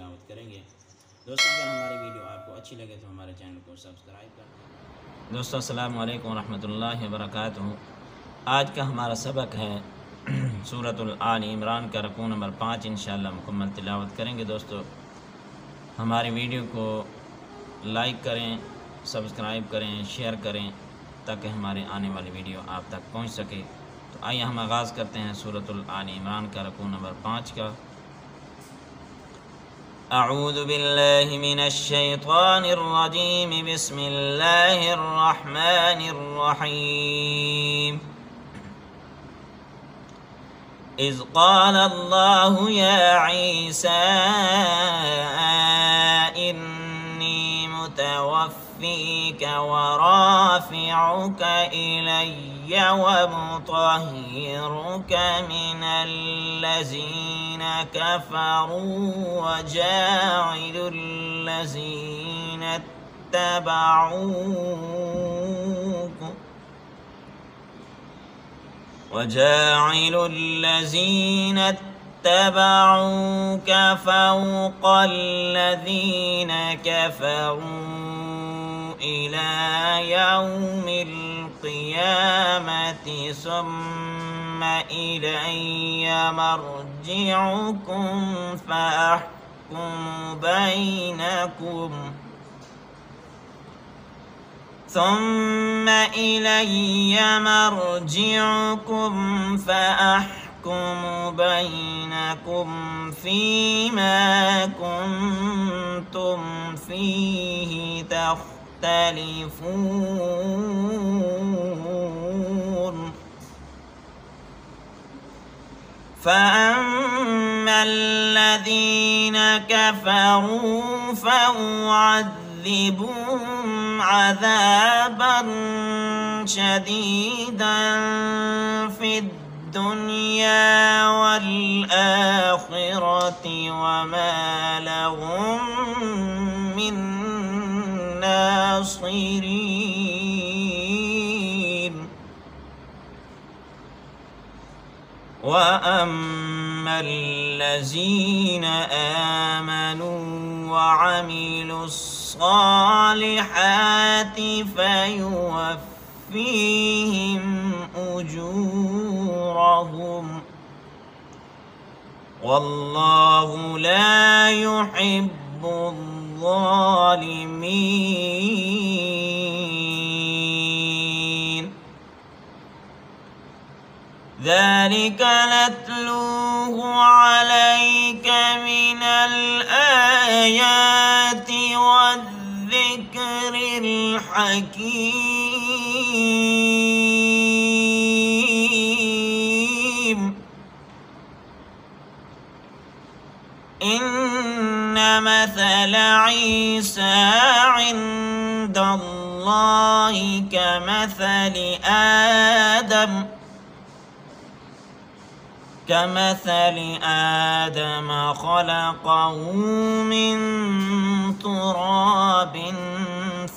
तिलावत करेंगे। दोस्तों, अगर हमारी वीडियो आपको अच्छी लगे तो हमारे चैनल को सब्सक्राइब करें। दोस्तों, अस्सलामु अलैकुम रहमतुल्लाहि व बरकातुहू। आज का हमारा सबक है सूरतुल आल इमरान का रकू नंबर 5 इंशाअल्लाह मुकम्मल तिलावत करेंगे। दोस्तों, हमारी वीडियो को लाइक करें, सब्सक्राइब करें, शेयर करें ताकि हमारे आने वाली वीडियो आप तक पहुंच सके। तो आइए हम आगाज़ करते हैं सूरतुल आल इमरान का रकू नंबर 5 का। अऊज़ु बिल्लाहि मिनश शैतानिर रजीम, बिस्मिल्लाहिर रहमानिर रहीम। इज़ क़ाल अल्लाहु या ईसा इन्नी मुतवफ़्फ़ीका व राफ़िउका इलय्या व मुतहिरुका मिनल लज़ीना कफ़रू व जाइलुल लज़ीना इत्तबऊका وجاعل الذين اتبعوك فوق الذين كفروا إلى يوم القيامة ثم إلي مرجعكم فأحكم بينكم فيما كنتم فيه تختلفون. فأما الذين كفروا فأعذبهم عذابا شديدا في الدنيا والآخرة وما لهم من ناصرين. وأما الذين آمنوا وعملوا الصالحات فيوفيهم أجورهم والله لا يحب الظالمين. ذلك نتلوه عليك من الآيات والذكر الحكيم. إن مثل عيسى عند الله كمثل آدم خلقه من تراب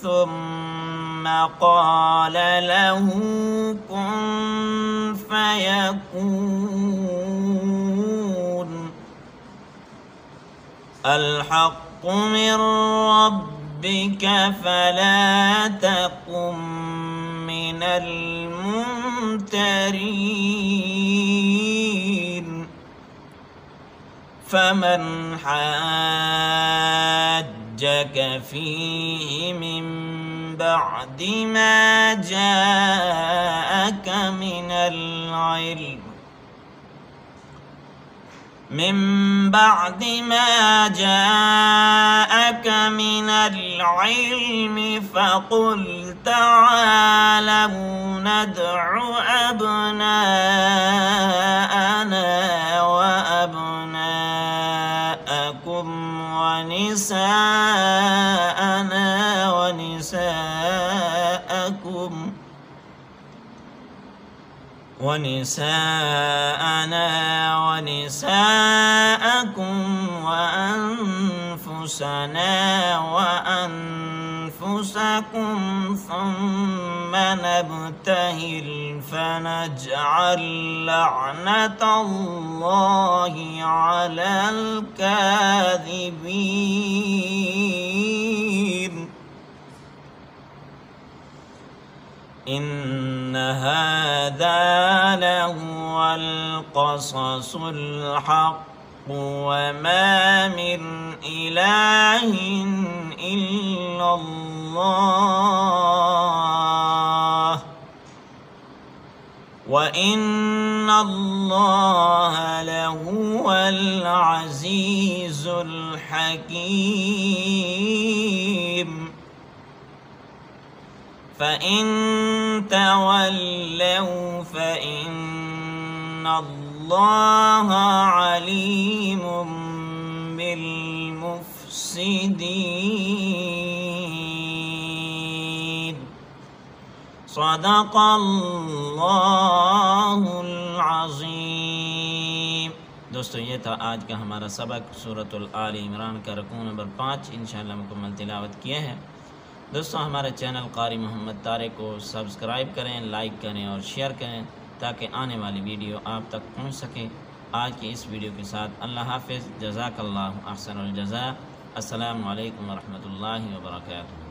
ثم قال له كن فيكون. الحق من ربك فلا تكن من الممترين. فمن حاجك فيه من بعد ما جاءك من العلم فقل تعالوا ندع أبناءنا وأبناءكم ونساءنا ونساءكم وأنفسنا وأنفسكم ثم نبتهل فنجعل لعنة الله على الكاذبين إن هذا لهو القصص الحق وما من إله إلا الله وإن الله لهو العزيز الحكيم فإن تولوا فإن الله عليم بالمفسدين صدق الله العظीम। दोस्तों ये था आज का हमारा सबक सूरतुल आल इमरान का रकू नंबर 5 इंशाअल्लाह मुकम्मल तिलावत किए हैं। दोस्तों हमारे चैनल कारी मोहम्मद तारिक को सब्सक्राइब करें, लाइक करें और शेयर करें ताकि आने वाली वीडियो आप तक पहुंच सके। आज की इस वीडियो के साथ अल्लाह हाफ़िज़, जज़ाकल्लाहु अहसनुल जज़ा। अस्सलामु अलैकुम व रहमतुल्लाहि व बरकातुहू।